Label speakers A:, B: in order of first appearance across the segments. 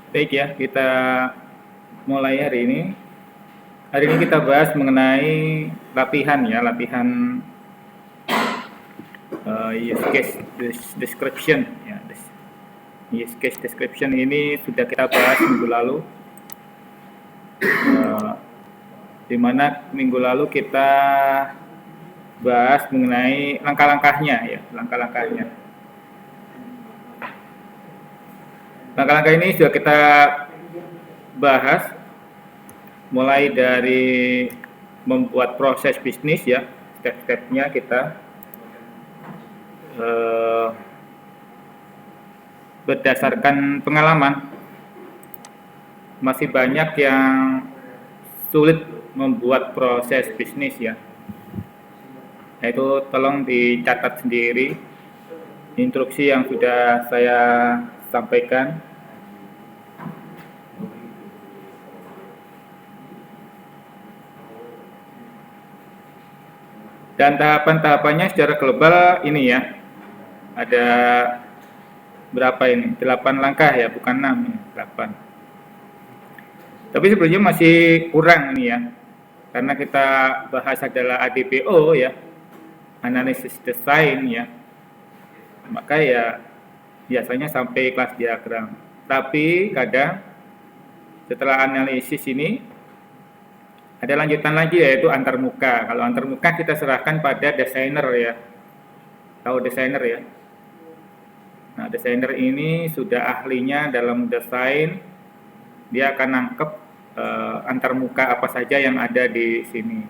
A: Baik ya, kita mulai hari ini. Hari ini kita bahas mengenai latihan ya, latihan use case description ya. Use case description ini sudah kita bahas minggu lalu, di mana minggu lalu kita bahas mengenai langkah-langkahnya ya, langkah-langkahnya. Langkah-langkah ini sudah kita bahas mulai dari membuat proses bisnis ya, step-stepnya kita berdasarkan pengalaman. Masih banyak yang sulit membuat proses bisnis ya. Itu tolong dicatat sendiri instruksi yang sudah saya sampaikan. Dan tahapan-tahapannya secara global ini ya, ada berapa ini? 8 langkah ya, bukan 6 ya, 8. Tapi sebenarnya masih kurang ini ya, karena kita bahas adalah ADPO ya, analisis desain ya, maka ya biasanya sampai kelas diagram. Tapi kadang setelah analisis ini ada lanjutan lagi yaitu antarmuka. Kalau antarmuka kita serahkan pada desainer ya. Tahu desainer ya? Nah, desainer ini sudah ahlinya dalam desain. Dia akan nangkep antarmuka apa saja yang ada di sini.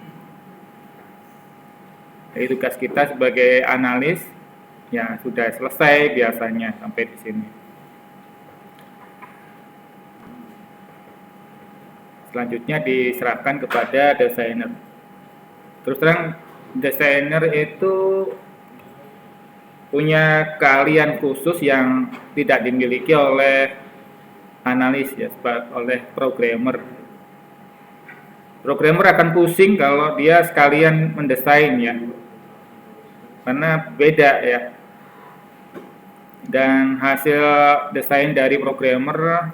A: Jadi tugas kita sebagai analis ya sudah selesai biasanya sampai di sini. Selanjutnya diserahkan kepada desainer. Terus terang desainer itu punya keahlian khusus yang tidak dimiliki oleh analis ya, oleh programmer. Programmer akan pusing kalau dia sekalian mendesain ya, karena beda ya. Dan hasil desain dari programmer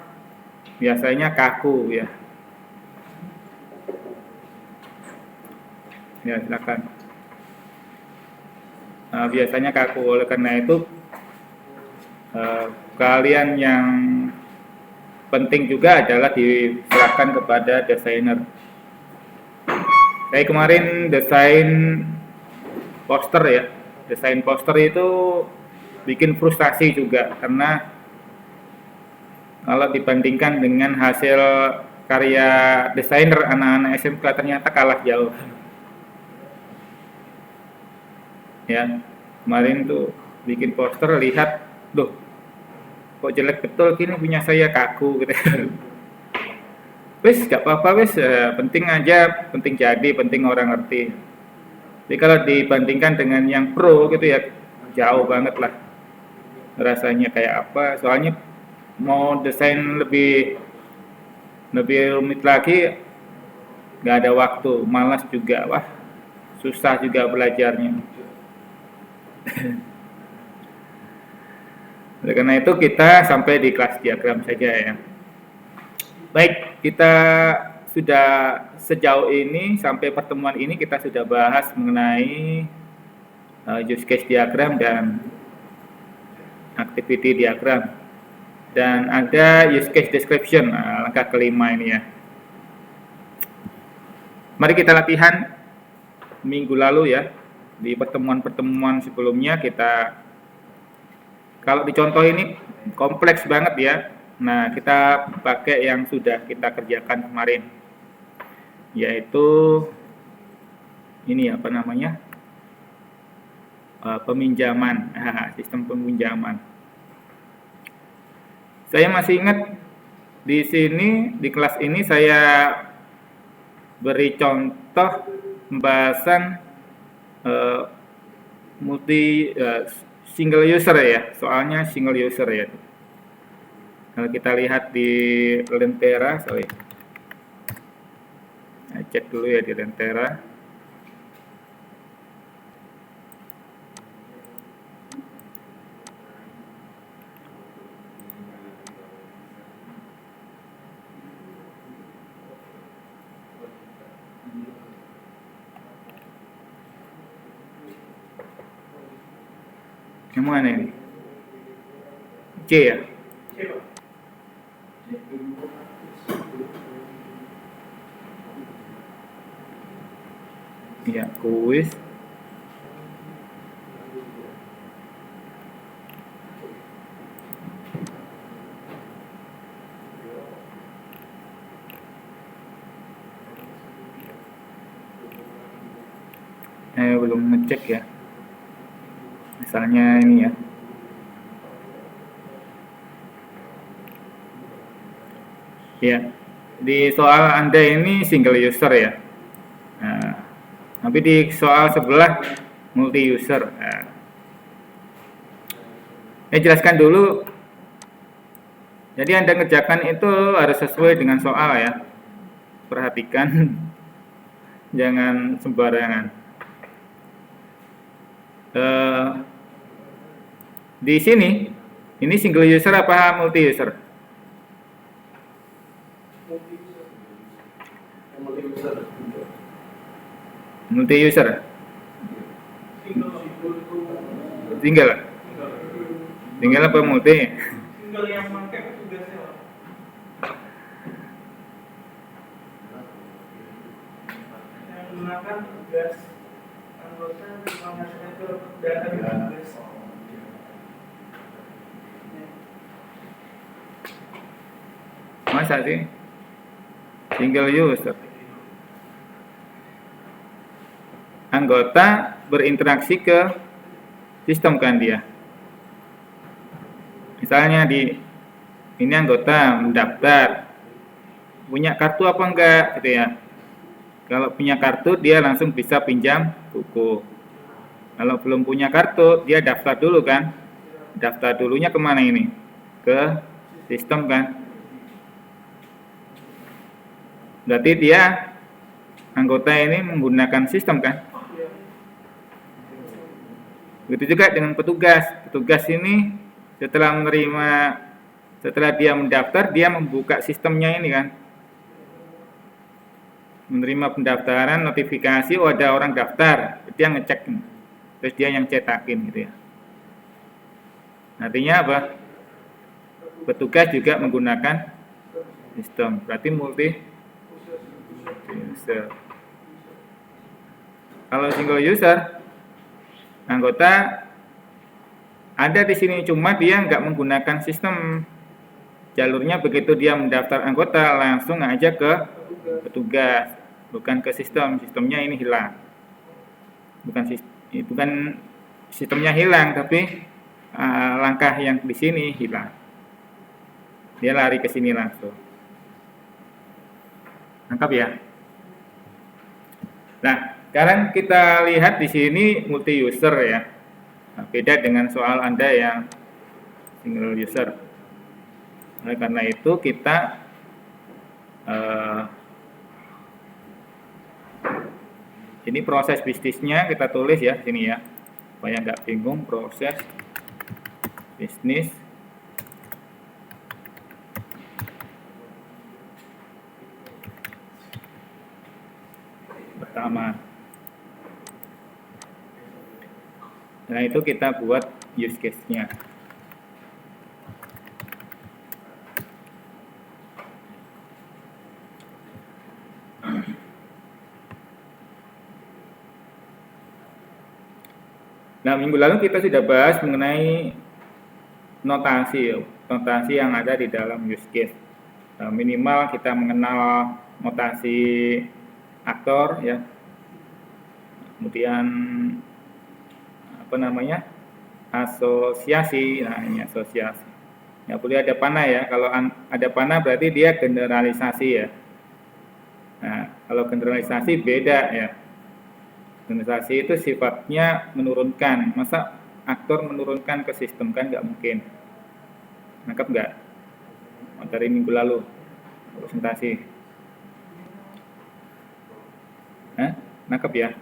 A: biasanya kaku ya. Ya, silakan. Biasanya kaku, oleh karena itu keahlian yang penting juga adalah diserahkan kepada desainer. Saya kemarin desain poster ya, desain poster itu bikin frustasi juga karena kalau dibandingkan dengan hasil karya desainer anak-anak SMK ternyata kalah jauh. Ya, kemarin tuh bikin poster lihat, loh kok jelek betul gini punya saya kaku gitu. Wes gak apa-apa wes, penting aja, penting jadi, penting orang ngerti. Jadi kalau dibandingkan dengan yang pro gitu ya jauh banget lah rasanya kayak apa. Soalnya mau desain lebih rumit lagi nggak ada waktu, malas juga, wah susah juga belajarnya. Oleh karena itu kita sampai di kelas diagram saja ya. Baik, kita sudah sejauh ini sampai pertemuan ini kita sudah bahas mengenai use case diagram dan activity diagram. Dan ada use case description, langkah kelima ini ya. Mari kita latihan minggu lalu ya. Di pertemuan-pertemuan sebelumnya kita, kalau dicontoh ini kompleks banget ya. Nah, kita pakai yang sudah kita kerjakan kemarin, yaitu ini apa namanya, peminjaman, sistem peminjaman. Saya masih ingat di sini, di kelas ini saya beri contoh pembahasan single user ya, soalnya single user ya. Kalau kita lihat di Lentera, cek dulu ya di Lentera. Yang mana ini? C ya? Iya, kuis. Belum ngecek ya. Misalnya ini ya. Ya, di soal Anda ini single user ya. Nah, tapi di soal sebelah multi user. Nah, jelaskan dulu. Jadi Anda ngerjakan itu harus sesuai dengan soal ya. Perhatikan, jangan sembarangan. Di sini, ini single user apa multi user? Multi user. Single. Single apa multi? Single yang pakai tugasnya. Yang menggunakan tugas anggota mengasihkan ke data tugas. Masa sih? Single user. Anggota berinteraksi ke sistem kan dia. Misalnya ini anggota mendaftar, punya kartu apa enggak gitu ya. Kalau punya kartu dia langsung bisa pinjam buku. Kalau belum punya kartu dia daftar dulu kan. Daftar dulunya kemana ini? Ke sistem kan. Berarti dia anggota ini menggunakan sistem kan. Begitu juga dengan petugas. Petugas ini setelah dia mendaftar, dia membuka sistemnya ini kan. Menerima pendaftaran, notifikasi, oh ada orang daftar, dia ngecek, terus dia yang cetakin gitu ya. Artinya apa? Petugas juga menggunakan sistem, berarti multi user. Kalau single user, anggota ada di sini, cuma dia nggak menggunakan sistem. Jalurnya begitu dia mendaftar anggota langsung aja ke petugas, bukan ke sistem. Sistemnya ini hilang. Bukan sistemnya hilang, tapi langkah yang di sini hilang. Dia lari ke sini langsung. Lengkap ya? Nah, sekarang kita lihat di sini multi user ya. Nah, beda dengan soal Anda yang single user. Oleh karena itu kita ini proses bisnisnya kita tulis ya sini ya, supaya nggak bingung. Proses bisnis pertama. Nah itu kita buat use case-nya. Nah, minggu lalu kita sudah bahas mengenai notasi yang ada di dalam use case. Nah, minimal kita mengenal notasi aktor ya. Kemudian asosiasi. Nah, ini asosiasi. Nggak boleh ada panah ya. Kalau ada panah berarti dia generalisasi ya. Nah, kalau generalisasi beda ya. Generalisasi itu sifatnya menurunkan. Masa aktor menurunkan ke sistem kan nggak mungkin. Nangkep nggak? Materi minggu lalu presentasi. Nangkep ya?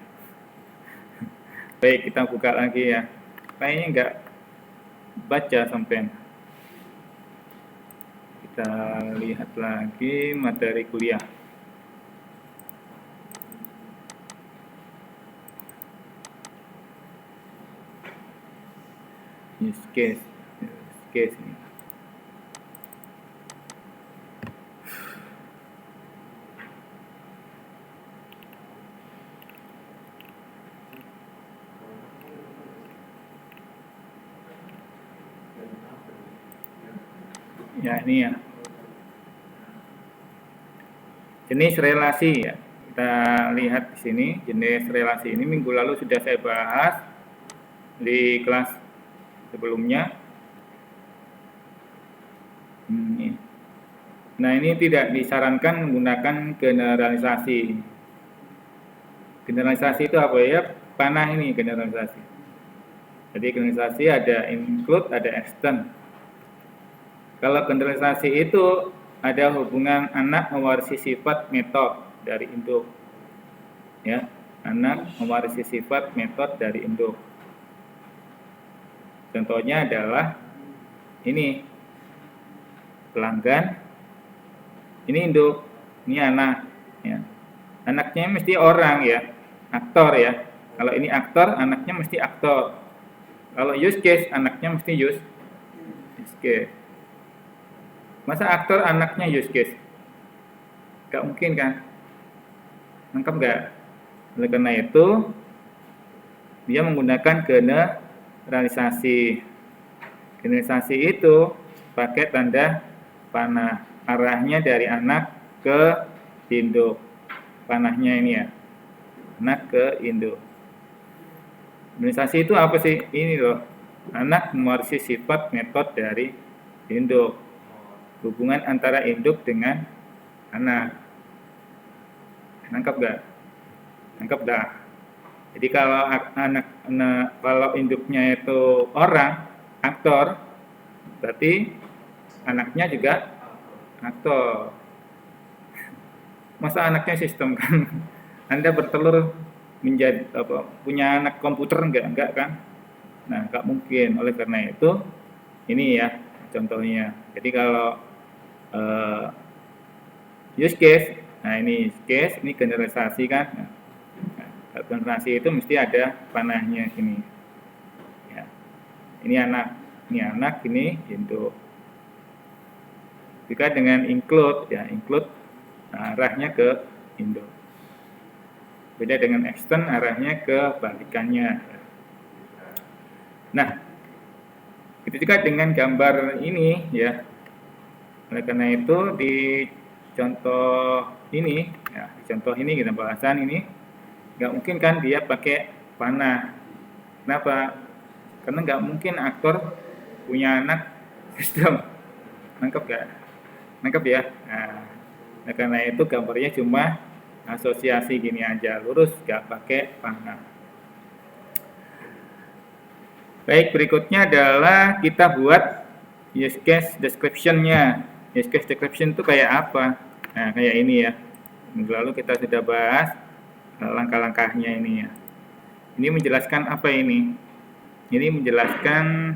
A: Baik, kita buka lagi ya. Kayaknya nggak baca sampai. Kita lihat lagi materi kuliah. use case ini. Ya, ini ya. Jenis relasi ya. Kita lihat di sini jenis relasi ini minggu lalu sudah saya bahas di kelas sebelumnya. Nah, ini tidak disarankan menggunakan generalisasi. Generalisasi itu apa ya? Panah ini generalisasi. Jadi generalisasi ada include, ada extend. Kalau generalisasi itu ada hubungan anak mewarisi sifat metode dari induk. Ya, anak mewarisi sifat metode dari induk. Contohnya adalah ini pelanggan, ini induk, ini anak. Ya. Anaknya mesti orang ya, aktor ya. Kalau ini aktor, anaknya mesti aktor. Kalau use case, anaknya mesti use case. Masa aktor anaknya use case? Gak mungkin kan? Nangkep gak? Oleh karena itu, dia menggunakan generalisasi. Generalisasi itu pakai tanda panah. Arahnya dari anak ke induk. Panahnya ini ya. Anak ke induk. Generalisasi itu apa sih? Ini loh. Anak mewarisi sifat metode dari induk. Hubungan antara induk dengan anak. Nangkep gak? Nangkep dah. Jadi kalau kalau induknya itu orang, aktor, berarti anaknya juga aktor. Masa anaknya sistem kan? Anda bertelur menjadi punya anak komputer enggak kan? Nah, enggak mungkin. Oleh karena itu, ini ya contohnya. Jadi kalau use case, nah ini use case, ini generalisasi kan. Nah, generalisasi itu mesti ada panahnya sini. Ya. Ini anak, ini induk. Jika dengan include, ya include arahnya ke induk. Beda dengan extend, arahnya ke balikannya. Nah, itu juga dengan gambar ini ya. Oleh karena itu di contoh ini, ya, di contoh ini kita bahasan ini, nggak mungkin kan dia pakai panah. Kenapa? Karena nggak mungkin aktor punya anak sistem. Nangkep gak? Nangkep ya? Nah, karena itu gambarnya cuma asosiasi gini aja, lurus, nggak pakai panah. Baik, berikutnya adalah kita buat use case description-nya. Use case description itu kayak apa? Nah, kayak ini ya. Minggu lalu kita sudah bahas langkah-langkahnya ini ya. Ini menjelaskan apa ini? Ini menjelaskan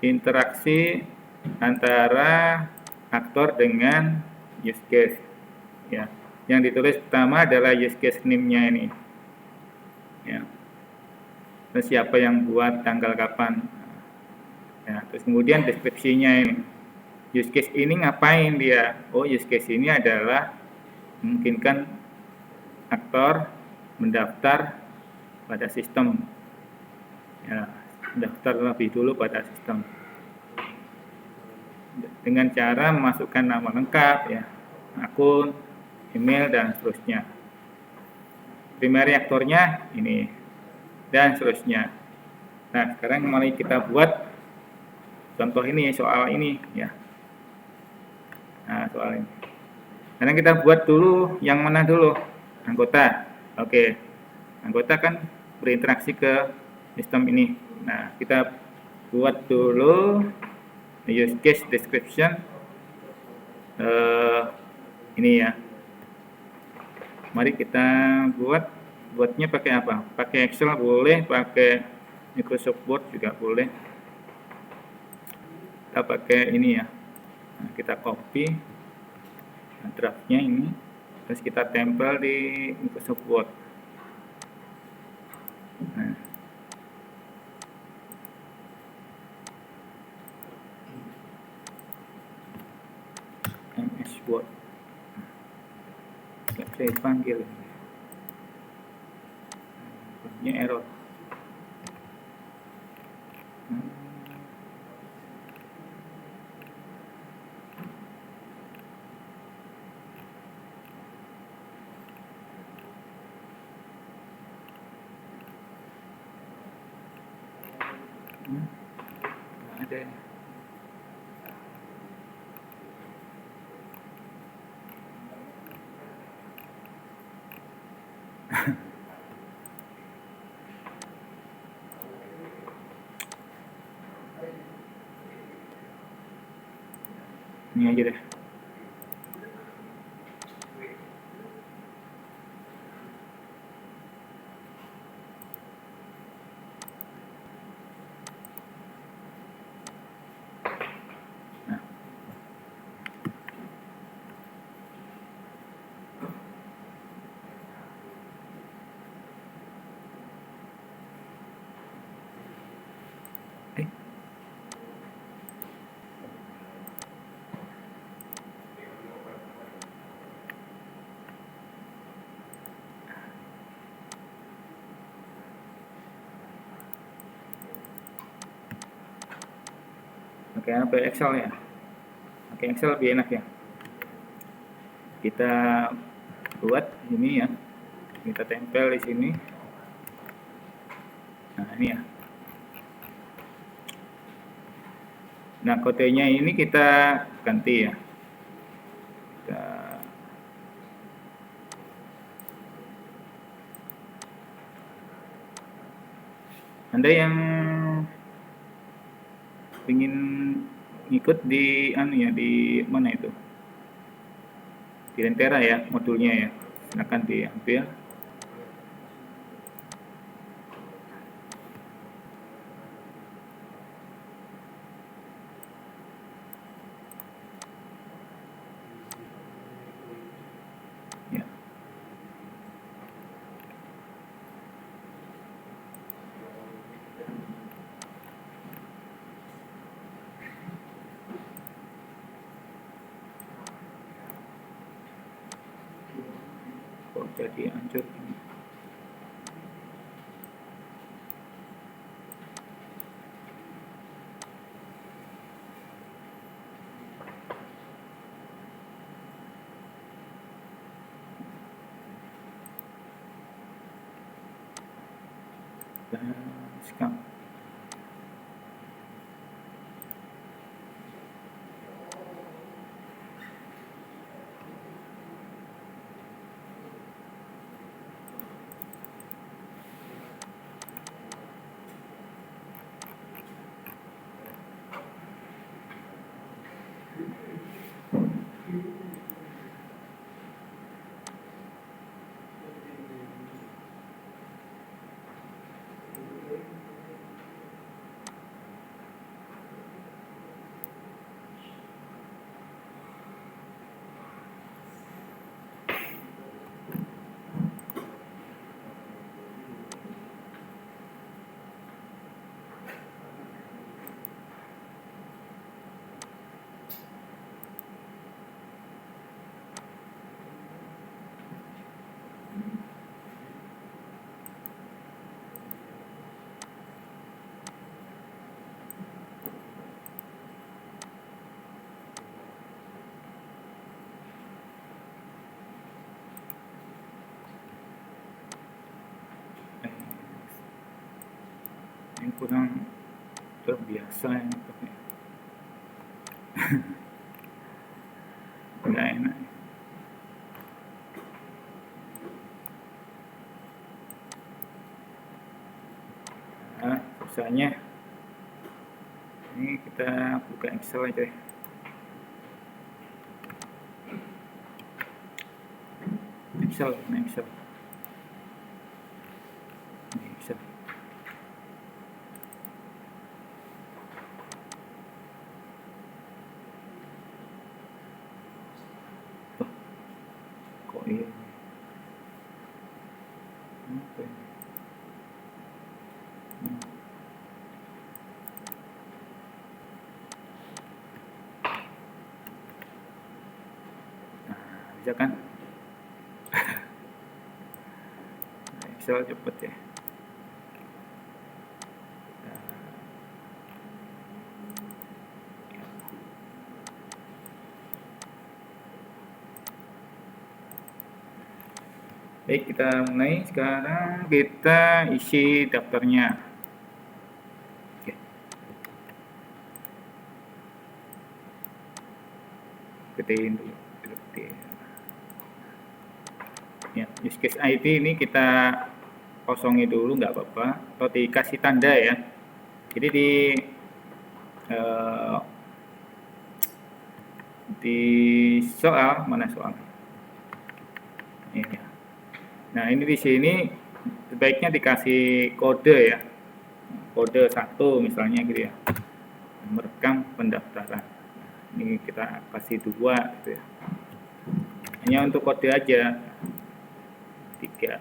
A: interaksi antara aktor dengan use case. Ya. Yang ditulis pertama adalah use case name-nya ini. Ya. Terus siapa yang buat, tanggal kapan. Ya, terus kemudian deskripsinya ini. Use case ini ngapain dia? Oh, use case ini adalah memungkinkan aktor mendaftar pada sistem. Ya, mendaftar lebih dulu pada sistem. Dengan cara memasukkan nama lengkap, ya, akun, email, dan seterusnya. Primary aktornya ini, dan seterusnya. Nah, sekarang mari kita buat contoh ini, soal ini, ya. Nah, soal ini. Sekarang kita buat dulu yang mana dulu? Anggota. Oke. Anggota kan berinteraksi ke sistem ini. Nah, kita buat dulu use case description. Ini ya. Mari kita buatnya pakai apa? Pakai Excel boleh, pakai Microsoft Word juga boleh. Kita pakai ini ya. Nah, kita copy draftnya ini, terus kita tempel di Microsoft Word. Nah. Word. Nggak bisa dipanggil. Ini error. Nggak ada ya. Ini aja deh. Nah. Oke, apa Excel ya? Oke, Excel lebih enak ya. Kita buat ini ya. Kita tempel di sini. Nah, ini ya. Nah, kodenya ini kita ganti ya. Anda yang ingin ikut di di mana itu? Di Lentera ya, modulnya ya. Silakan diambil. Ya. Kok jadi hancur ini? Sekarang ini kurang terbiasa ini pakai. Nggak enak. Nah, susahnya ini kita buka Excel aja deh. Excel. Ini Excel. Kok ini? Apa ini? aja kan. Excel cepet ya. Baik, kita mulai. Sekarang kita isi daftarnya. Oke. Gedein dulu. Ya, use case ID ini kita kosongi dulu, nggak apa-apa, atau dikasih tanda ya. Jadi di soal mana soal? Ini. Nah, ini di sini sebaiknya dikasih kode ya, kode 1 misalnya gitu ya, merekam pendaftaran. Ini kita kasih 2 gitu ya, hanya untuk kode aja. 3.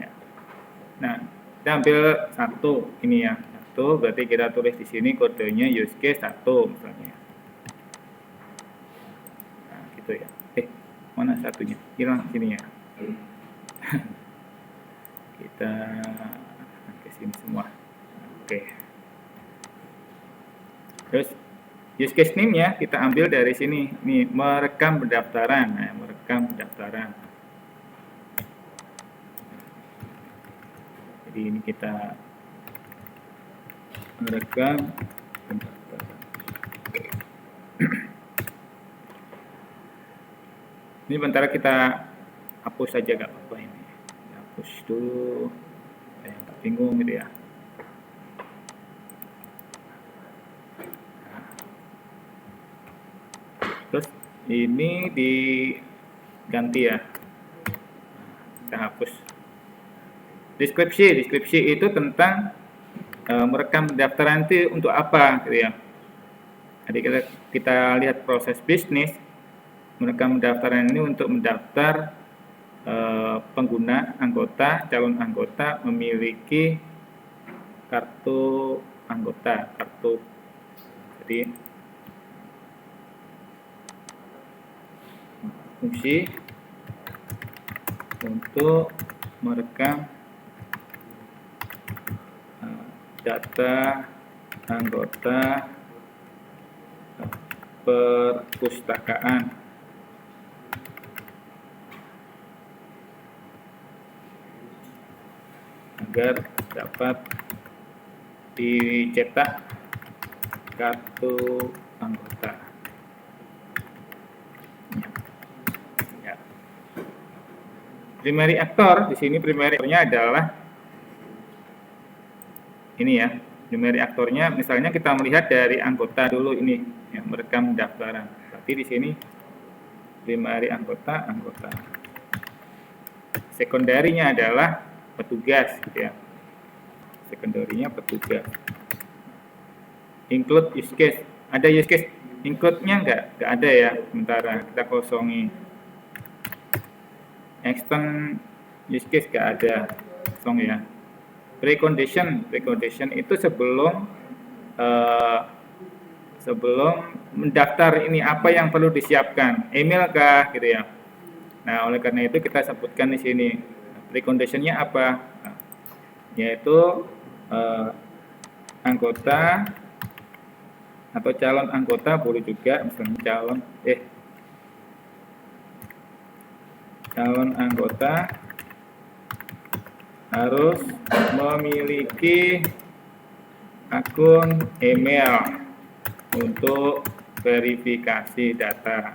A: Ya. Nah, kita ambil 1 ini ya. Berarti kita tulis di sini kodenya use case 1 misalnya. Nah, gitu ya. Mana satunya? Hilang sini ya. Kita ke sini semua. Oke. Terus use case name-nya kita ambil dari sini. Nih, merekam pendaftaran. Nah, merekam pendaftaran. Jadi ini kita merekam pendaftaran. Ini bentar kita hapus saja, gak apa-apa ini. Hapus dulu, saya nggak bingung gitu ya. Terus ini diganti ya, kita hapus. Deskripsi itu tentang merekam pendaftaran itu untuk apa gitu ya. Jadi kita lihat proses bisnis. Merekam pendaftaran ini untuk mendaftar pengguna anggota, calon anggota memiliki kartu anggota, kartu. Jadi fungsi untuk merekam data anggota perpustakaan agar dapat dicetak kartu anggota. Ya. Primary actor di sini, primary actornya adalah ini ya. Primary aktornya misalnya kita melihat dari anggota dulu ini yang merekam pendaftaran. Tapi di sini primary anggota. Sekunderinya adalah petugas gitu ya. Sekunderinya petugas. Include use case. Ada use case include-nya enggak ada ya. Sementara kita kosongi. Extend use case enggak ada. Kosong ya. Precondition itu sebelum mendaftar ini apa yang perlu disiapkan, email kah gitu ya. Nah, oleh karena itu kita sebutkan di sini preconditionnya apa, yaitu anggota atau calon anggota, boleh juga misalnya calon anggota harus memiliki akun email untuk verifikasi data.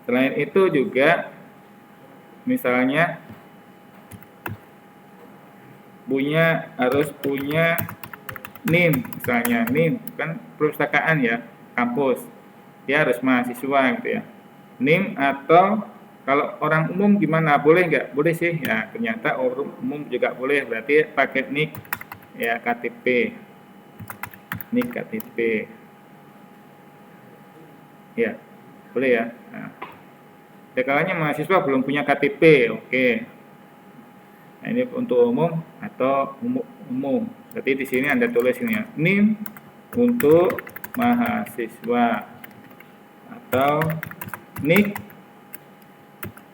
A: Selain itu juga misalnya harus punya NIM, misalnya NIM kan perpustakaan ya, kampus, dia harus mahasiswa gitu ya. NIM atau kalau orang umum gimana? Boleh nggak? Boleh sih. Ya, ternyata orang umum juga boleh. Berarti pakai NIK ya, KTP. NIK KTP. Ya, boleh ya. Nah, sekalanya mahasiswa belum punya KTP, oke. Nah, ini untuk umum atau umum. Jadi di sini Anda tulis ini ya, NIM untuk mahasiswa atau NIK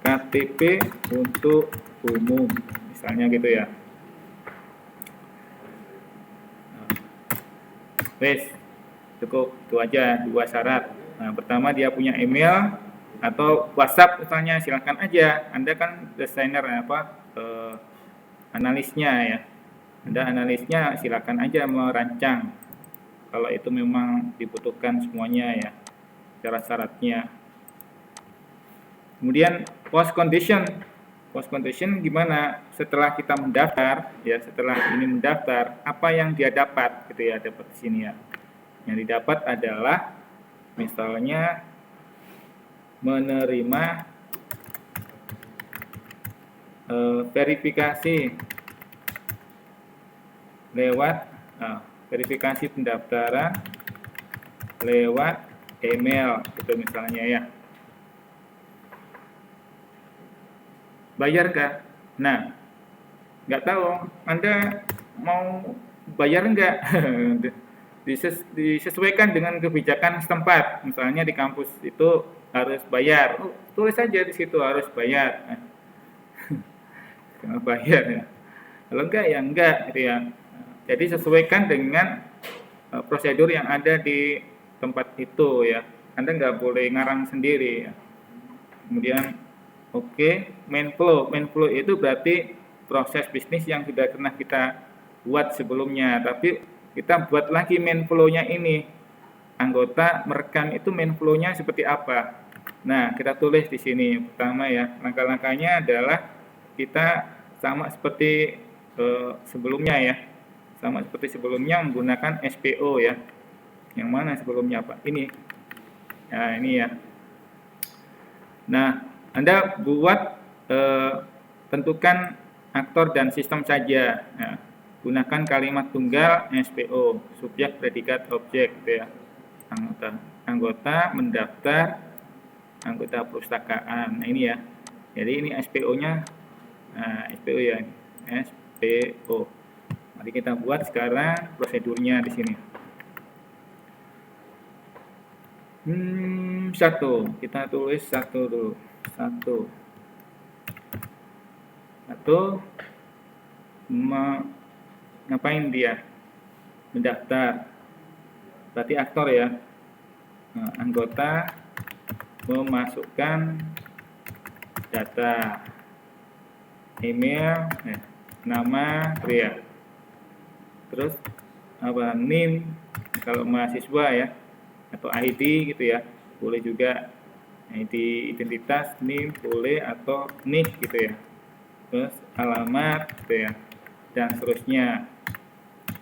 A: KTP untuk umum, misalnya gitu ya. Wes, cukup itu aja 2 syarat. Nah, pertama dia punya email atau WhatsApp misalnya, silakan aja. Anda kan desainer analisnya ya. Anda analisnya silakan aja merancang. Kalau itu memang dibutuhkan semuanya ya, syarat-syaratnya. Kemudian post condition gimana setelah kita mendaftar ya, setelah ini mendaftar apa yang dia dapat gitu ya, dapat di sini ya. Yang didapat adalah misalnya menerima verifikasi lewat verifikasi pendaftaran lewat email gitu misalnya ya. Bayar nggak? Nah, nggak tahu Anda mau bayar nggak? Disesuaikan dengan kebijakan setempat. Misalnya di kampus itu harus bayar. Tulis saja di situ harus bayar. Nah, bayar ya. Kalau enggak ya enggak gitu ya. Jadi sesuaikan dengan prosedur yang ada di tempat itu ya. Anda nggak boleh ngarang sendiri ya. Kemudian main flow itu berarti proses bisnis yang sudah pernah kita buat sebelumnya, tapi kita buat lagi main flow-nya ini. Anggota merekam itu main flow-nya seperti apa. Nah, kita tulis di sini. Pertama ya, langkah-langkahnya adalah kita sama seperti sebelumnya ya. Sama seperti sebelumnya menggunakan SPO ya. Yang mana sebelumnya Pak? Ini. Nah, ini ya. Nah, Anda buat tentukan aktor dan sistem saja. Nah, gunakan kalimat tunggal SPO, subjek, predikat, objek gitu ya. Anggota mendaftar, anggota perpustakaan. Nah, ini ya. Jadi ini SPO-nya. Nah, SPO ya. SPO. Mari kita buat sekarang prosedurnya di sini. Kita tulis 1 dulu. 1 ngapain dia? Mendaftar. Berarti aktor ya. Nah, anggota memasukkan data email, nama, ya. Terus apa? NIM kalau mahasiswa ya, atau ID gitu ya. Boleh juga ID identitas, NIM boleh, atau NIK gitu ya. Terus alamat gitu ya, dan seterusnya,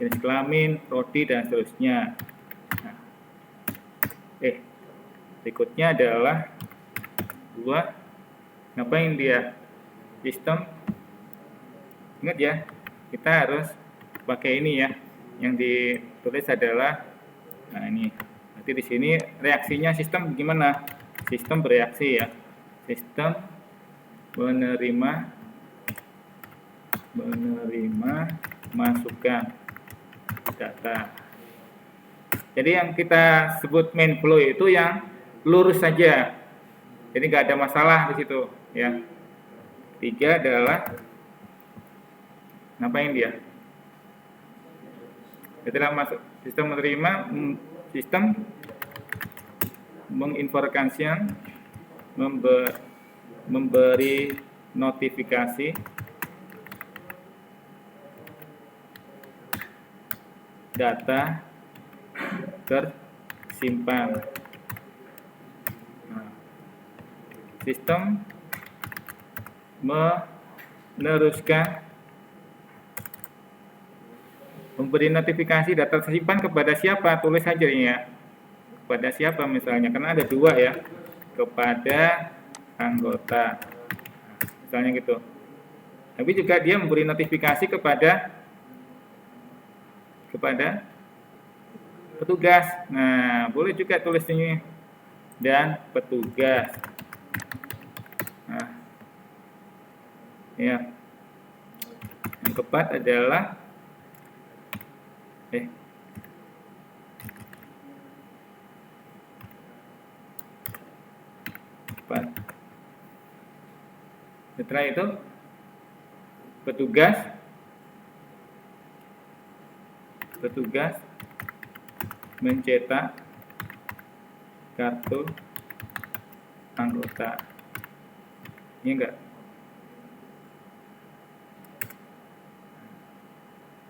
A: jenis kelamin, prodi, dan seterusnya. Nah, berikutnya adalah ngapain dia? Sistem. Ingat ya, kita harus pakai ini ya. Yang ditulis adalah, nah ini. Nanti di sini reaksinya sistem gimana? Sistem bereaksi ya. Sistem menerima masukan data. Jadi yang kita sebut main flow itu yang lurus saja. Jadi nggak ada masalah di situ ya. 3 adalah ngapain dia? Setelah masuk sistem menerima, sistem menginformasikan, memberi notifikasi data tersimpan. Nah, sistem meneruskan memberi notifikasi data tersimpan kepada siapa? Tulis saja ya. Kepada siapa misalnya? Karena ada 2 ya. Kepada anggota. Misalnya gitu. Tapi juga dia memberi notifikasi kepada petugas. Nah, boleh juga tulis ini, dan petugas. Nah, ya. keempat adalah setelah itu petugas mencetak kartu anggota. Ini enggak?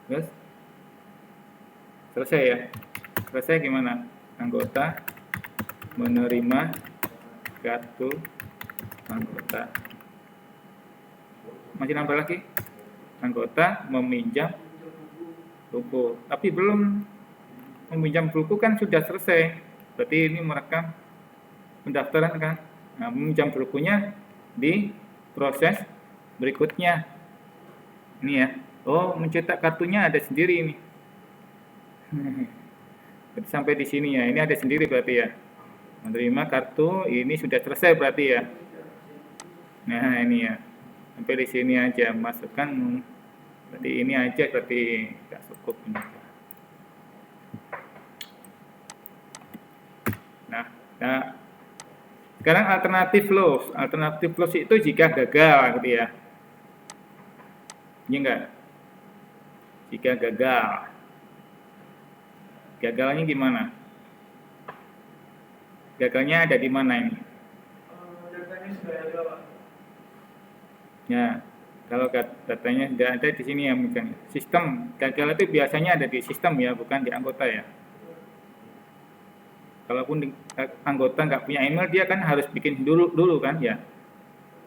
A: Terus selesai ya? Selesai gimana? Anggota menerima kartu anggota. Masih nambah lagi? Anggota meminjam buku. Tapi belum meminjam buku kan sudah selesai. Berarti ini merekam pendaftaran kan? Nah, meminjam bukunya di proses berikutnya. Ini ya. Oh, mencetak kartunya ada sendiri ini. Sampai di sini ya. Ini ada sendiri berarti ya. Menerima kartu ini sudah selesai berarti ya. Nah, ini ya. Sampai di sini aja masukkan. Berarti ini aja berarti nggak cukup ini. Nah, sekarang alternatif loss. Alternatif loss itu jika gagal gitu ya. Ini enggak? Jika gagal. Gagalnya gimana? Gagalnya ada di mana ini?
B: Datanya sudah ada, Pak.
A: Ya, kalau datanya sudah ada di sini ya mungkin. Sistem gagal itu biasanya ada di sistem ya, bukan di anggota ya. Kalaupun anggota nggak punya email, dia kan harus bikin dulu kan ya.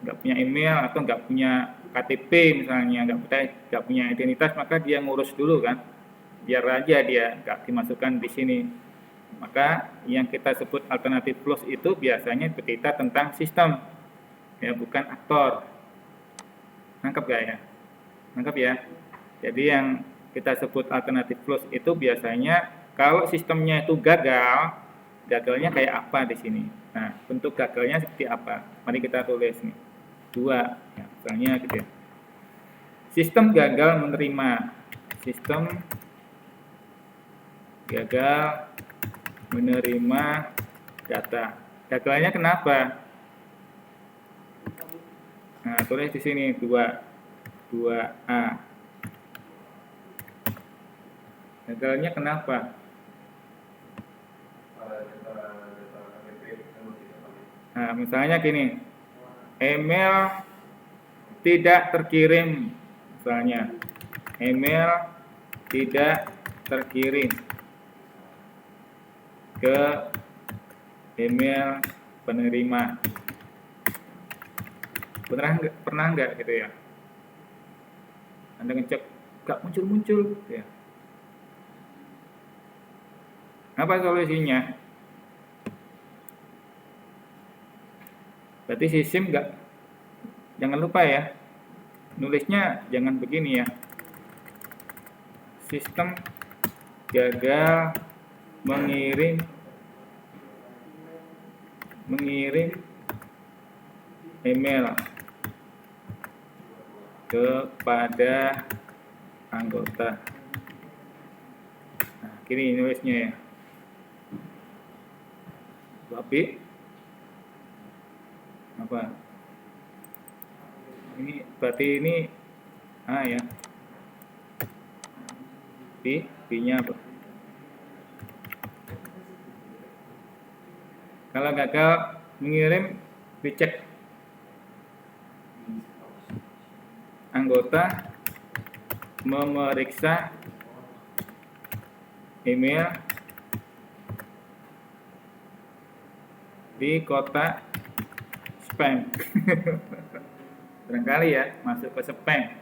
A: Nggak punya email atau nggak punya KTP misalnya, nggak punya identitas, maka dia ngurus dulu kan. Biar aja dia nggak dimasukkan di sini. Maka yang kita sebut alternatif clause itu biasanya bercerita tentang sistem, ya bukan aktor. Nangkep gak ya? Nangkep ya? Jadi yang kita sebut alternatif clause itu biasanya kalau sistemnya itu gagalnya kayak apa di sini? Nah, bentuk gagalnya seperti apa? Mari kita tulis nih. 2, ya, misalnya gitu ya. Sistem gagal menerima. Sistem gagal menerima data. Gagalnya kenapa? Nah, tulis di sini 2A. Gagalnya kenapa? Nah, misalnya gini, email tidak terkirim, misalnya email tidak terkirim ke email penerima. Pernah nggak gitu ya? Anda ngecek nggak muncul gitu ya. Apa solusinya? Berarti sistem jangan lupa ya, nulisnya jangan begini ya. Sistem gagal mengirim email kepada anggota. Nah, gini nulisnya ya. Tapi apa? Ini berarti ini A ya. B-nya apa? Kalau gagal mengirim, dicek anggota memeriksa email di kotak spam. Barangkali ya masuk ke spam.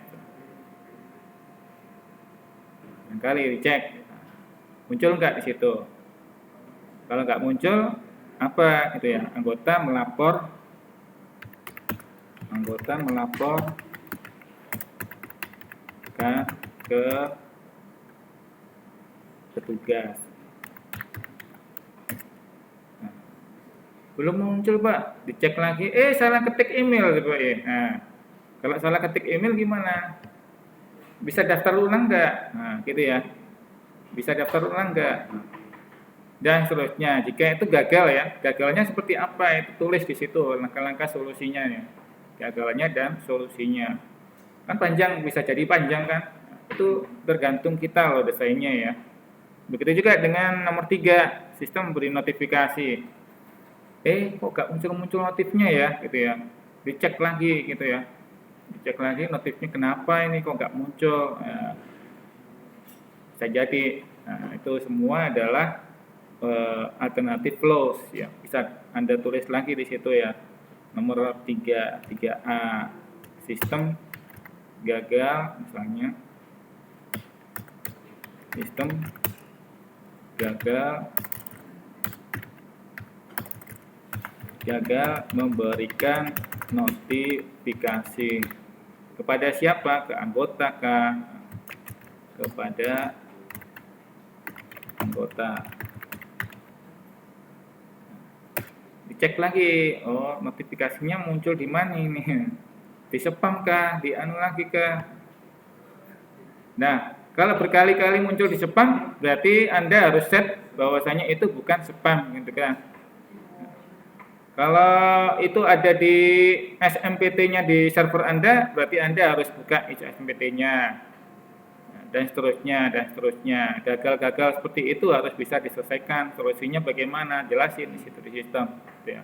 A: Barangkali dicek muncul nggak di situ. Kalau nggak muncul, apa itu ya? Anggota melapor ke petugas. Nah, belum muncul Pak, dicek lagi, salah ketik email Pak ya. Nah, kalau salah ketik email gimana? bisa daftar ulang nggak? Nah, gitu ya. Bisa daftar ulang nggak? Dan seterusnya. Jika itu gagal ya, gagalnya seperti apa? Itu tulis di situ langkah-langkah solusinya ya. Gagalnya dan solusinya. Kan panjang, bisa jadi panjang kan? Itu tergantung kita loh desainnya ya. Begitu juga dengan nomor 3, sistem memberi notifikasi. Kok gak muncul-muncul notifnya ya, gitu ya. Dicek lagi gitu ya. Dicek lagi notifnya kenapa ini kok gak muncul. Nah, bisa jadi. Nah, itu semua adalah alternatif flows ya. Bisa Anda tulis lagi di situ ya. Nomor 3, 3A. Sistem gagal misalnya. Sistem gagal memberikan notifikasi kepada siapa? Ke anggota kah? Kepada anggota. Dicek lagi, oh notifikasinya muncul di mana ini? Di spam kah? Di anu lagi kah? Nah, kalau berkali-kali muncul di spam, berarti Anda harus set bahwasanya itu bukan spam gitu kan. Kalau itu ada di SMPT-nya di server Anda, berarti Anda harus buka SMPT-nya. Dan seterusnya, dan seterusnya. Gagal-gagal seperti itu harus bisa diselesaikan. Solusinya bagaimana? Jelasin di situ di sistem. Gitu ya.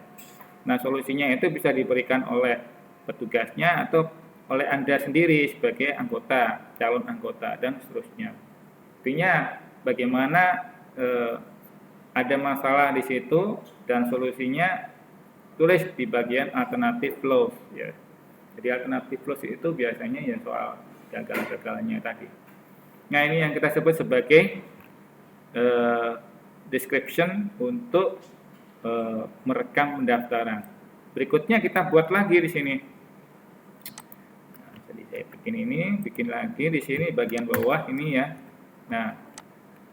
A: Nah, solusinya itu bisa diberikan oleh petugasnya atau oleh Anda sendiri sebagai anggota, calon anggota, dan seterusnya. Artinya, bagaimana ada masalah di situ dan solusinya tulis di bagian alternatif flows ya. Jadi alternatif flows itu biasanya ya soal gagal-gagalnya tadi. Nah, ini yang kita sebut sebagai description untuk merekam pendaftaran. Berikutnya kita buat lagi di sini. Nah, jadi saya bikin lagi di sini bagian bawah ini ya. Nah,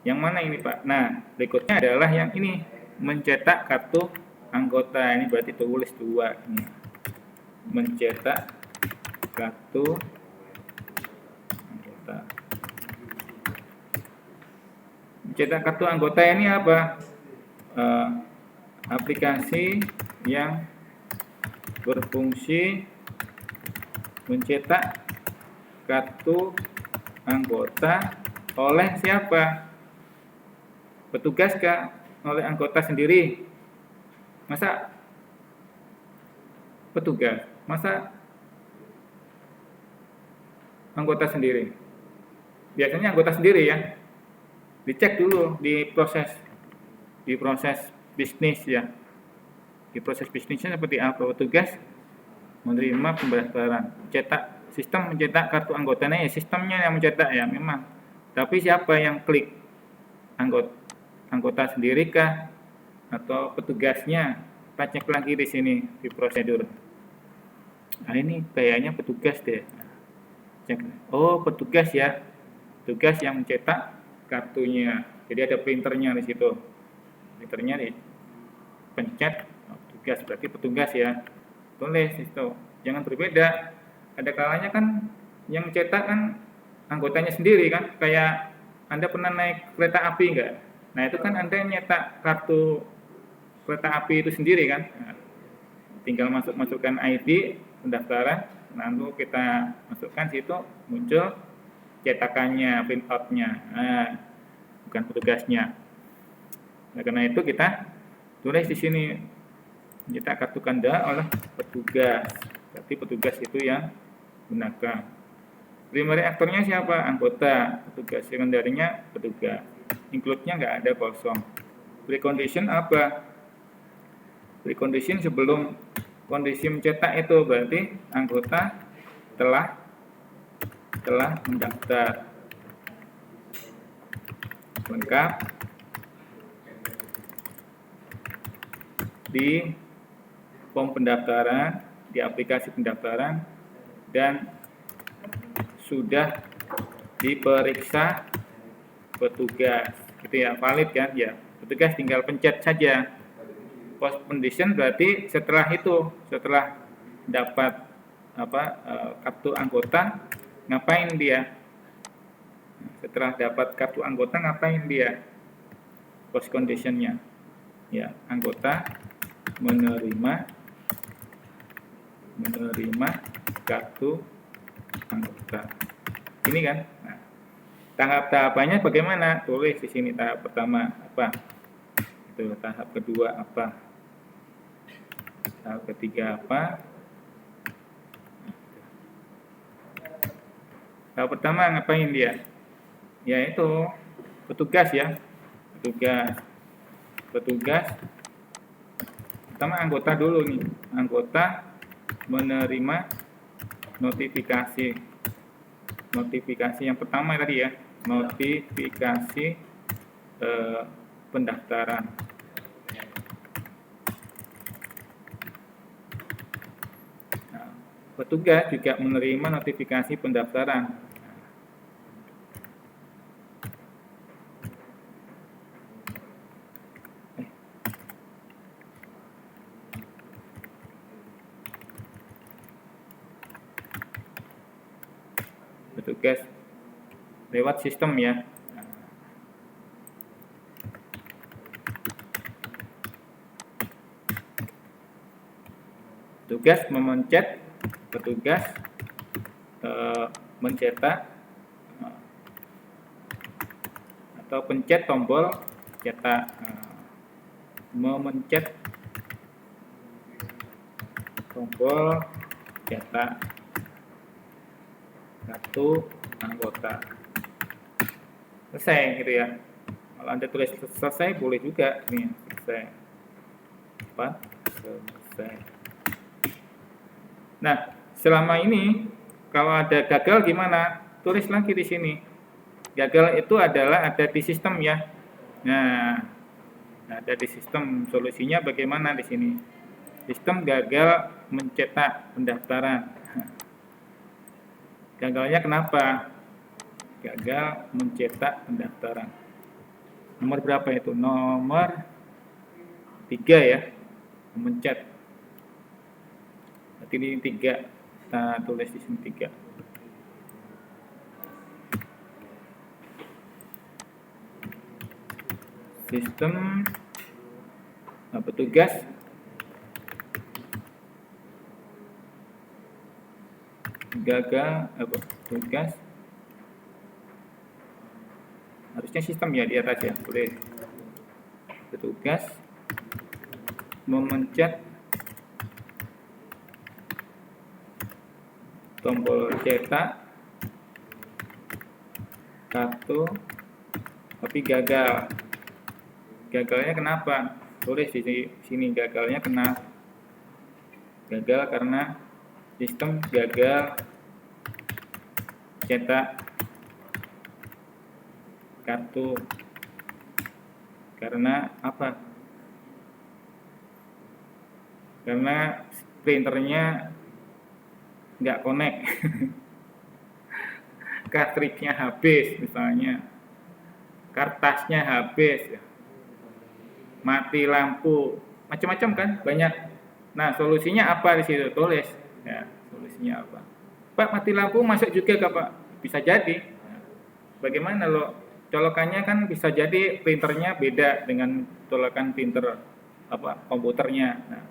A: yang mana ini Pak? Nah, berikutnya adalah yang ini, mencetak kartu anggota. Ini berarti tulis 2 ini. Mencetak kartu anggota. Mencetak kartu anggota ini apa? Aplikasi yang berfungsi mencetak kartu anggota oleh siapa? Petugas kah? Oleh anggota sendiri? Masa petugas? Masa anggota sendiri? Biasanya anggota sendiri ya. Dicek dulu di proses bisnis ya. Di proses bisnisnya seperti apa? Petugas menerima pendaftaran, sistem mencetak kartu anggotanya ya, sistemnya yang mencetak ya memang. Tapi siapa yang klik? Anggota sendiri kah atau petugasnya? Kita cek lagi di sini di prosedur. Nah, ini kayaknya petugas deh. Cek. Oh, petugas ya. Petugas yang mencetak kartunya. Jadi ada printernya di situ. Printernya dipencet, petugas berarti petugas ya. Tulis itu. Jangan berbeda. Ada kalanya kan yang cetak kan anggotanya sendiri kan. Kayak Anda pernah naik kereta api enggak? Nah, itu kan Anda nyetak kartu kereta api itu sendiri kan. Nah, tinggal masukkan ID pendaftaran, lalu kita masukkan situ, muncul cetakannya, print out-nya. Nah, bukan petugasnya. Nah, karena itu kita tulis di sini mencetak kartu Anda oleh petugas. Berarti petugas itu yang gunakan. Primary aktornya siapa? Anggota. Petugas. Sekunderinya petugas. Include-nya nggak ada, kosong. Precondition apa? Precondition sebelum kondisi mencetak itu berarti anggota telah mendaftar. Lengkap di form pendaftaran, di aplikasi pendaftaran, dan sudah diperiksa petugas. Gitu ya, valid kan? Ya, petugas tinggal pencet saja. Post condition berarti setelah dapat kartu anggota, ngapain dia? Setelah dapat kartu anggota, ngapain dia? Post conditionnya, ya, anggota menerima kartu anggota. Ini kan. Nah, tahap-tahapannya bagaimana? Tulis di sini tahap pertama apa? Itu tahap kedua apa? Tahap ketiga apa? Tahap pertama ngapain dia? Yaitu petugas ya. Petugas. Pertama anggota dulu nih. Anggota menerima notifikasi. Notifikasi yang pertama tadi ya. Notifikasi pendaftaran. Nah, petugas juga menerima notifikasi pendaftaran. Petugas lewat sistem ya. Petugas mencetak atau pencet tombol cetak, memencet tombol cetak kartu anggota. Selesai gitu ya. Kalau Anda tulis selesai boleh juga nih, selesai. Apa? Selesai. Nah, selama ini kalau ada gagal gimana? Tulis lagi di sini. Gagal itu adalah ada di sistem ya. Nah, ada di sistem. Solusinya bagaimana di sini? Sistem gagal mencetak pendaftaran. Gagalnya kenapa? Gagal mencetak pendaftaran. Nomor berapa itu? Nomor 3 ya. Mencet. Berarti ini 3. Kita tulis di sini 3. Sistem petugas petugas harusnya sistem ya di atas ya, boleh. Petugas memencet tombol cetak kartu tapi gagal. Gagalnya kenapa? Tulis di sini gagalnya gagal karena sistem gagal cetak kartu. Karena apa? Karena printernya nggak connect. Cartridge-nya habis misalnya, kertasnya habis, mati lampu, macam-macam kan, banyak. Nah, solusinya apa di situ? Tulis ya, solusinya apa? Pak, mati lampu masuk juga kah Pak? Bisa jadi. Nah, bagaimana lo? Colokannya kan bisa jadi printernya beda dengan colokan printer komputernya. Nah,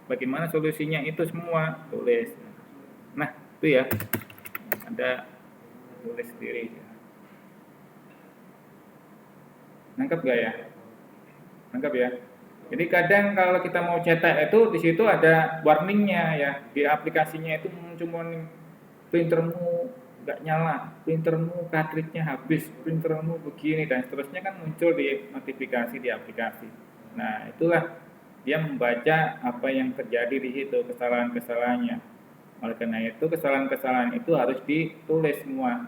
A: bagaimana solusinya itu semua? Tulis. Nah, itu ya. Ada tulis sendiri. Nangkep gak ya? Nangkep ya? Jadi kadang kalau kita mau cetak itu di situ ada warningnya ya. Di aplikasinya itu cuma printermu nggak nyala, printermu cartridge-nya habis, printermu begini dan seterusnya kan muncul di notifikasi di aplikasi. Nah, itulah dia membaca apa yang terjadi di situ, kesalahan-kesalahannya. Oleh karena itu kesalahan-kesalahan itu harus ditulis semua.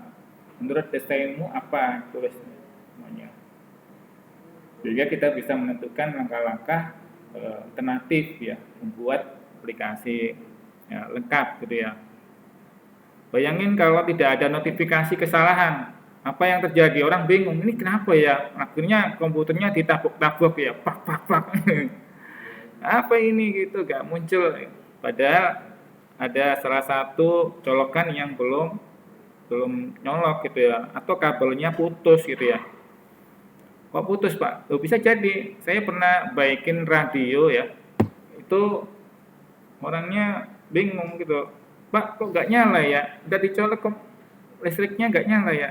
A: Menurut desainmu apa? Tulis semuanya. Sehingga kita bisa menentukan langkah-langkah alternatif ya, membuat aplikasi ya, lengkap gitu ya. Bayangin kalau tidak ada notifikasi kesalahan, apa yang terjadi? Orang bingung, ini kenapa ya? Akhirnya komputernya ditabuk-tabuk ya, pak. Apa ini gitu, gak muncul. Padahal ada salah satu colokan yang belum belum nyolok gitu ya, atau kabelnya putus gitu ya. Kok putus Pak? Loh, bisa jadi. Saya pernah baikin radio ya, itu orangnya bingung gitu. Pak, kok nggak nyala ya? Udah dicolok kok listriknya nggak nyala ya?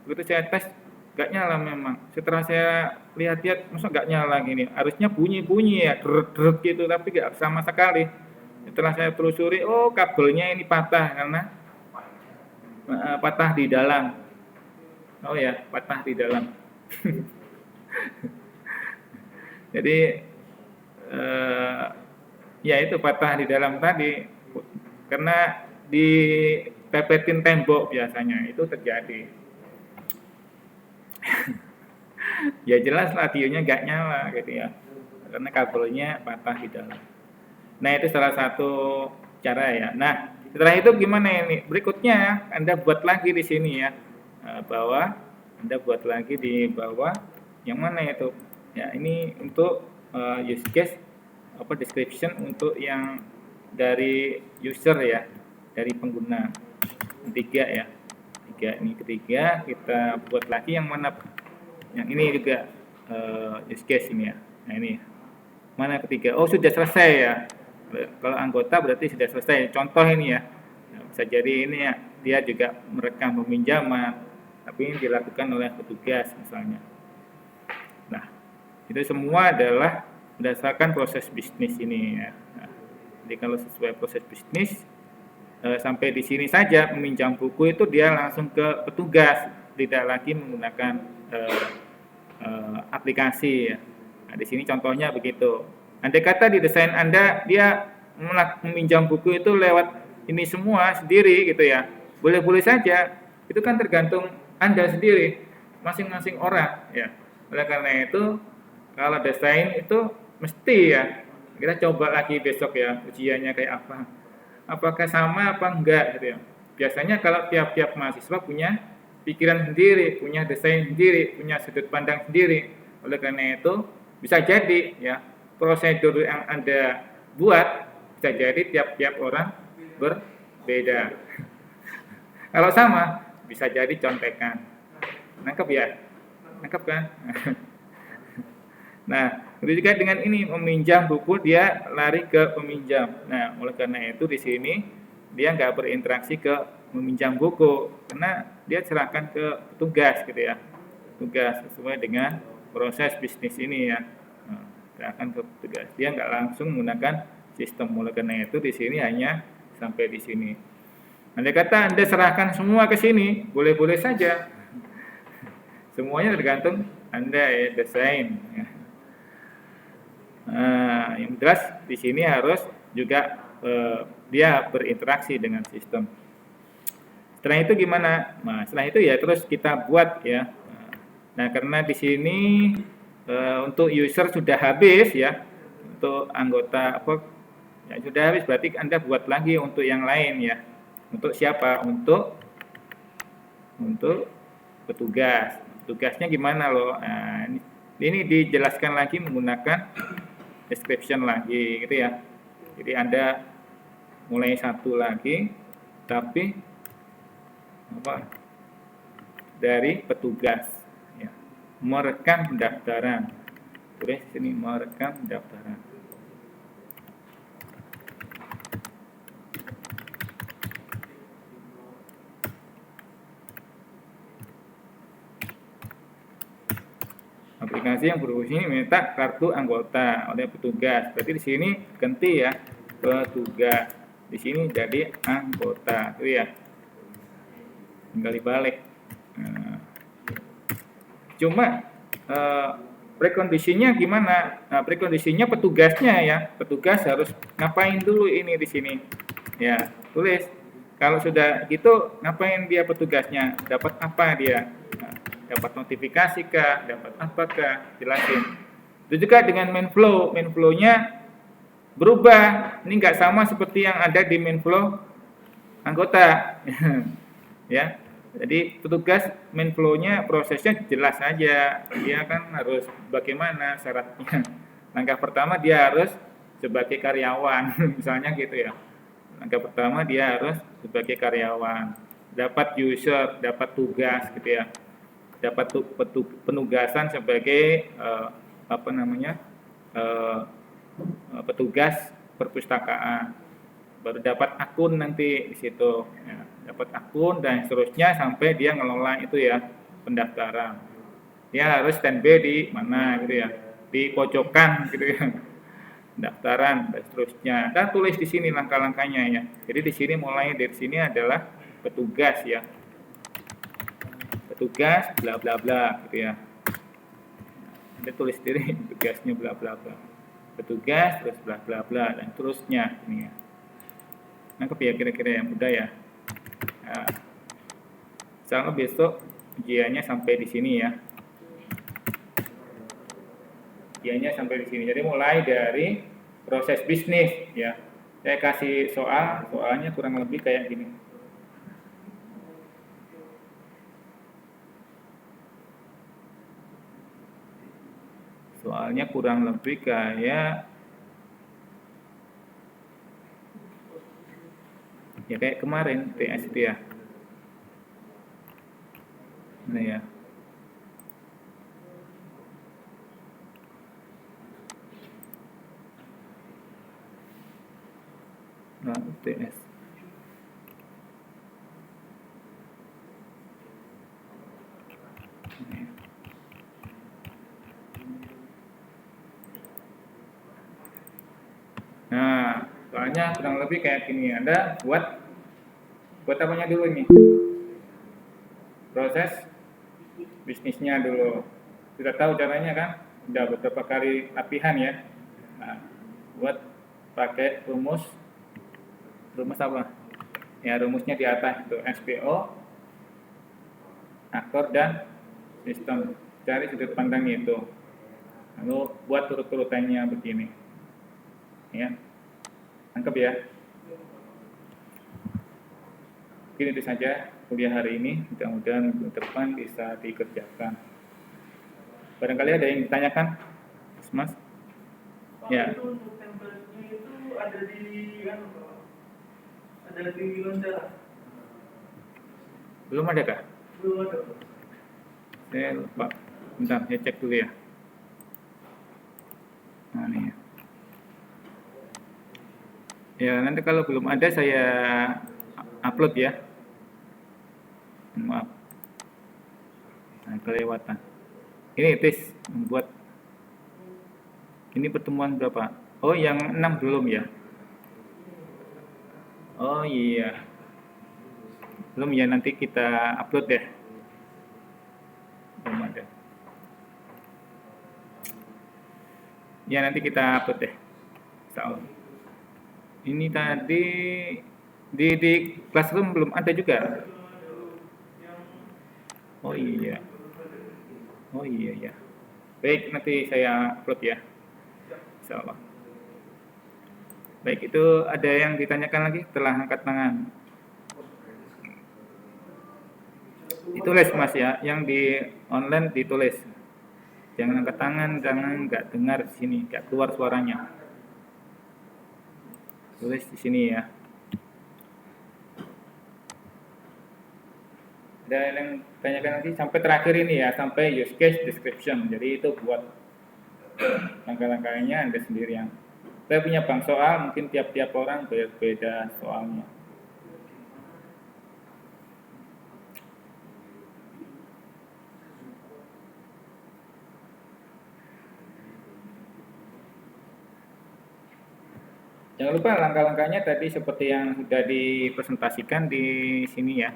A: Begitu saya tes, nggak nyala memang. Setelah saya lihat-lihat, masa nggak nyala gini? Harusnya bunyi-bunyi ya, drek gitu, tapi nggak sama sekali. Setelah saya telusuri, oh kabelnya ini patah karena patah di dalam. Oh ya, patah di dalam. Jadi ya itu patah di dalam tadi karena dipepetin tembok biasanya itu terjadi. Ya jelas radionya nggak nyala gitu ya, karena kabelnya patah di dalam. Nah itu salah satu cara ya. Nah setelah itu gimana ini? Berikutnya Anda buat lagi di sini ya, bawah. Anda buat lagi di bawah. Yang mana itu? Ya ini untuk use case apa description untuk yang dari user ya, dari pengguna. Ketiga ya. Ketiga kita buat lagi yang mana? Yang ini juga use case ini ya. Nah ini mana ketiga? Oh sudah selesai ya. Kalau anggota berarti sudah selesai. Contoh ini ya. Nah, bisa jadi ini ya, dia juga merekam peminjaman, tapi ini dilakukan oleh petugas misalnya. Nah, itu semua adalah berdasarkan proses bisnis ini ya. Nah, jadi kalau sesuai proses bisnis sampai di sini saja meminjam buku itu dia langsung ke petugas, tidak lagi menggunakan aplikasi ya. Nah, di sini contohnya begitu. Andai kata di desain Anda dia meminjam buku itu lewat ini semua sendiri gitu ya. Boleh-boleh saja. Itu kan tergantung Anda sendiri, masing-masing orang ya. Oleh karena itu kalau desain itu mesti ya kita coba lagi besok ya ujiannya kayak apa. Apakah sama apa enggak gitu ya. Biasanya kalau tiap-tiap mahasiswa punya pikiran sendiri, punya desain sendiri, punya sudut pandang sendiri. Oleh karena itu bisa jadi ya prosedur yang Anda buat bisa jadi tiap-tiap orang berbeda. Kalau sama bisa jadi contekan. Nangkep ya? Nangkep kan? Nah, begitu juga dengan ini meminjam buku dia lari ke peminjam. Nah, oleh karena itu di sini dia nggak berinteraksi ke meminjam buku karena dia serahkan ke petugas gitu ya. Tugas sesuai dengan proses bisnis ini ya. Nah, serahkan ke petugas. Dia nggak langsung menggunakan sistem. Oleh karena itu di sini hanya sampai di sini. Andai kata Anda serahkan semua ke sini, boleh-boleh saja. Semuanya tergantung Anda ya desain. Ya. Nah, yang jelas di sini harus juga dia berinteraksi dengan sistem. Setelah itu gimana? Nah, setelah itu ya terus kita buat ya. Nah, karena di sini untuk user sudah habis ya, untuk anggota apa ya sudah habis berarti Anda buat lagi untuk yang lain ya. Untuk siapa? Untuk petugas. Tugasnya gimana loh? Nah, ini dijelaskan lagi menggunakan description lagi gitu ya. Jadi Anda mulai satu lagi tapi apa? Dari petugas ya. Merekam pendaftaran. Tulis sini merekam pendaftaran. Aplikasi yang berfungsi minta kartu anggota oleh petugas. Berarti di sini ganti ya petugas. Di sini jadi anggota, itu ya. Tinggal dibalik. Nah, cuma prekondisinya gimana? Nah, prekondisinya petugasnya ya. Petugas harus ngapain dulu ini di sini. Ya, tulis. Kalau sudah gitu, ngapain dia petugasnya? Dapat apa dia? Nah, dapat notifikasi kah? Dapat apakah? Jelasin. Itu juga dengan main flow. Main flow-nya berubah. Ini nggak sama seperti yang ada di main flow anggota. Ya. Jadi petugas main flow-nya prosesnya jelas saja. Dia kan harus bagaimana syaratnya. Langkah pertama dia harus sebagai karyawan, misalnya gitu ya. Langkah pertama dia harus sebagai karyawan. dapat user, dapat tugas gitu ya, dapat penugasan sebagai petugas perpustakaan, baru dapat akun nanti di situ ya, dapat akun dan seterusnya sampai dia ngelola itu ya pendaftaran. Dia harus standby di mana gitu ya, di pojokan gitu ya, pendaftaran dan seterusnya. Dan tulis di sini langkah-langkahnya ya. Jadi di sini mulai dari sini adalah petugas ya, petugas bla bla bla gitu ya. Ada tulis diri tugasnya bla bla bla, petugas terus bla bla bla dan terusnya ini ya. Nangkep ya kira-kira yang mudah ya. Nah, misalnya besok ujiannya sampai di sini ya. Ujiannya sampai di sini. Jadi mulai dari proses bisnis ya. Saya kasih soalnya kurang lebih kayak gini. Soalnya kurang lebih kayak ya kayak kemarin TS itu ya. Nah ya. Nah, TS. Nah, soalnya kurang lebih kayak gini. Anda buat apanya dulu ini? Proses bisnisnya dulu. Sudah tahu caranya kan? Sudah beberapa kali latihan ya. Nah, buat pakai rumus apa? Ya, rumusnya di atas itu SPO, aktor dan sistem. Cari sudut pandang itu. Lalu buat turut-turutannya begini. Ya. Tangkap ya. Mungkin itu saja kuliah hari ini. Mudah-mudahan minggu depan bisa dikerjakan. Barangkali ada yang ditanyakan, Mas? Ya.
B: Itu untuk template-nya itu ada di Lonjara.
A: Belum ada kah?
B: Belum ada.
A: Saya lupa. Bentar, saya cek dulu ya. Nah, ini ya. Ya, nanti kalau belum ada saya upload ya. Maaf. Nah, kelewatan. Ini tes membuat. Ini pertemuan berapa? Oh, yang 6 belum ya? Oh iya. Belum ya, nanti kita upload deh. Belum ada. Ya, nanti kita upload deh. Soal. Ini tadi di classroom belum ada juga. Oh iya. Oh iya ya. Baik, nanti saya upload ya. Insyaallah. Baik, itu ada yang ditanyakan lagi setelah angkat tangan. Ditulis Mas ya, yang di online ditulis. Jangan angkat tangan, jangan nggak dengar di sini, nggak keluar suaranya. Tulis di sini ya. Ada yang tanyakan nanti sampai terakhir ini ya, sampai use case description. Jadi itu buat langkah-langkahnya Anda sendiri yang. Saya punya bank soal, mungkin tiap-tiap orang berbeda soalnya. Jangan lupa langkah-langkahnya tadi seperti yang sudah dipresentasikan di sini ya.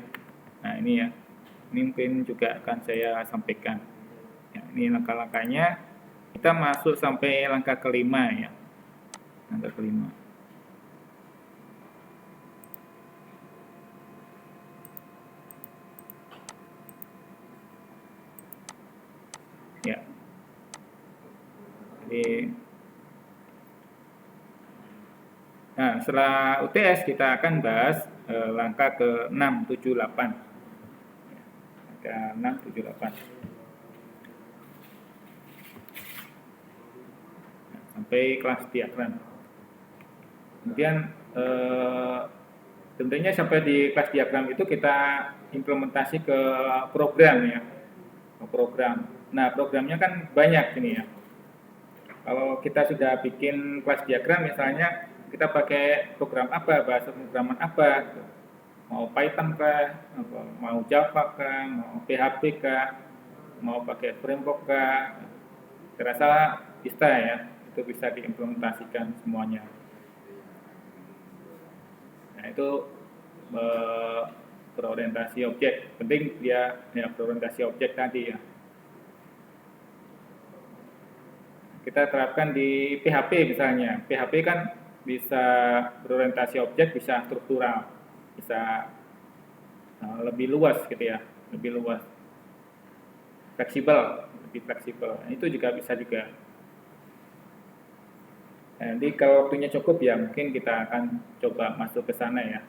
A: Nah ini ya, ini mungkin juga akan saya sampaikan. Ya, ini langkah-langkahnya. Kita masuk sampai langkah kelima ya. Langkah kelima. Ya. Jadi, nah, setelah UTS kita akan bahas langkah ke 6, 7, 8. Ada 6, 7, 8. Nah, sampai kelas diagram. Kemudian Sebenarnya sampai di kelas diagram itu kita implementasi ke program ya, ke program. Nah, programnya kan banyak ini ya. Kalau kita sudah bikin kelas diagram misalnya, kita pakai program apa, bahasa pemrograman apa, gitu. Mau Python kah, mau Java kah, mau PHP kah, mau pakai framework kah, saya rasa bisa ya, itu bisa diimplementasikan semuanya. Nah itu berorientasi objek, penting dia ya berorientasi objek tadi ya. Kita terapkan di PHP misalnya, PHP kan bisa berorientasi objek, bisa struktural, bisa lebih luas gitu ya, lebih luas, fleksibel, lebih fleksibel. Nah, itu juga bisa juga. Nanti kalau waktunya cukup ya mungkin kita akan coba masuk ke sana ya.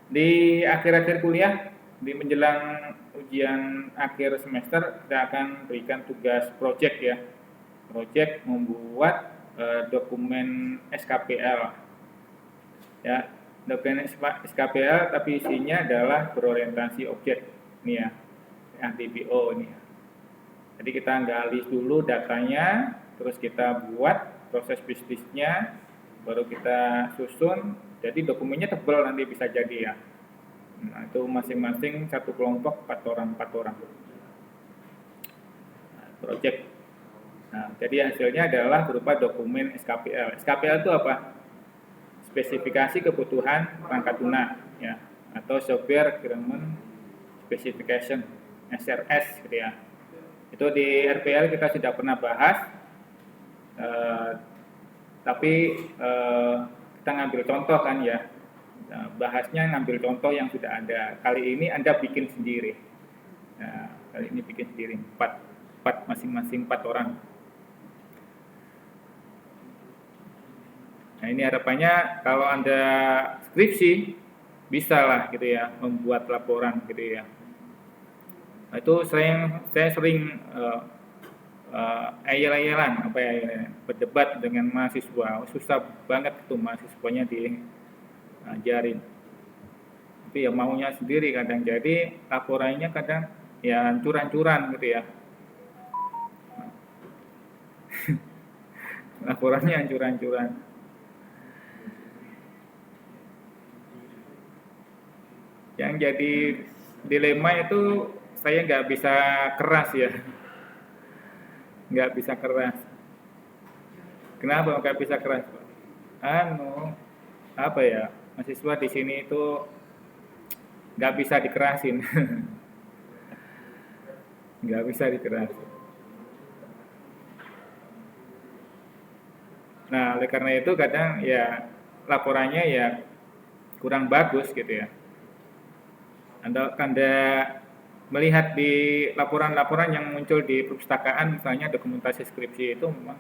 A: Di akhir-akhir kuliah, di menjelang ujian akhir semester, kita akan berikan tugas project ya. Project membuat dokumen SKPL. Ya, dokumen SKPL tapi isinya adalah berorientasi objek. Ini ya, DBO ini ya. Jadi kita gali dulu datanya, terus kita buat proses bisnisnya, baru kita susun. Jadi dokumennya tebal nanti bisa jadi ya. Nah, itu masing-masing satu kelompok 4 orang. Nah, project. Nah, jadi hasilnya adalah berupa dokumen SKPL. SKPL itu apa? Spesifikasi kebutuhan perangkat lunak ya, atau Software Requirement Specification, SRS gitu ya. Itu di RPL kita sudah pernah bahas, tapi kita ngambil contoh kan ya. Nah, bahasnya ngambil contoh yang sudah ada. Kali ini Anda bikin sendiri. Nah, kali ini bikin sendiri 4 masing-masing 4 orang. Nah, ini harapannya kalau Anda skripsi bisa lah gitu ya membuat laporan gitu ya. Nah, itu saya sering ayel-ayelan berdebat dengan mahasiswa. Susah banget tuh mahasiswanya diajarin. Tapi ya maunya sendiri kadang, jadi laporannya kadang ya hancur-hancuran gitu ya. Laporannya hancur-hancuran. Yang jadi dilema itu saya nggak bisa keras ya, nggak bisa keras. Kenapa nggak bisa keras? Apa ya, mahasiswa di sini itu nggak bisa dikerasin, nggak bisa dikerasin. Nah, oleh karena itu kadang ya laporannya ya kurang bagus gitu ya. Anda melihat di laporan-laporan yang muncul di perpustakaan, misalnya dokumentasi skripsi itu memang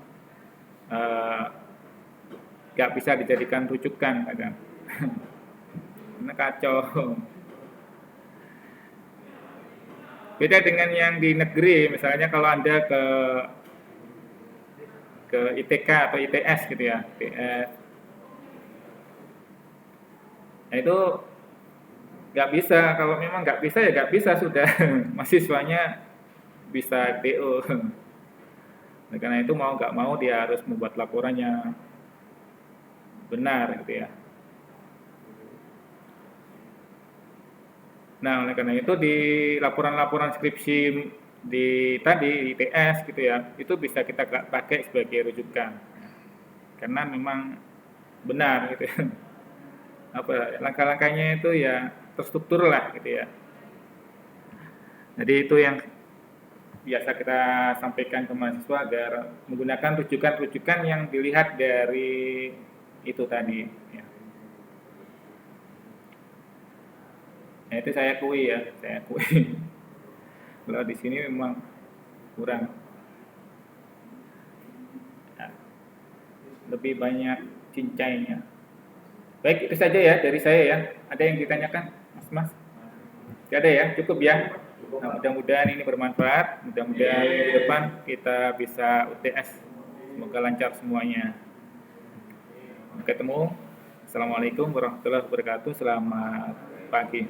A: nggak bisa dijadikan rujukan kadang. Karena kacau. Beda dengan yang di negeri, misalnya kalau Anda ke ITK atau ITS gitu ya, ITS. Nah itu nggak bisa, kalau memang nggak bisa ya nggak bisa sudah. Mahasiswanya bisa DO. Nah, karena itu mau nggak mau dia harus membuat laporannya benar gitu ya. Nah, oleh karena itu di laporan-laporan skripsi di ITS gitu ya, itu bisa kita pakai sebagai rujukan. Karena memang benar gitu ya. Apa langkah-langkahnya itu ya terstruktur lah gitu ya. Jadi itu yang biasa kita sampaikan ke mahasiswa agar menggunakan rujukan-rujukan yang dilihat dari itu tadi. Ya. Nah, itu saya akui ya, saya akui. Kalau di sini memang kurang. Ya, lebih banyak cincainya. Baik, itu saja ya dari saya ya. Ada yang ditanyakan, Mas? Tidak ada ya, cukup ya. Nah, mudah-mudahan ini bermanfaat. Mudah-mudahan ke depan kita bisa UTS. Semoga lancar semuanya. Sampai ketemu. Assalamualaikum warahmatullahi wabarakatuh. Selamat pagi.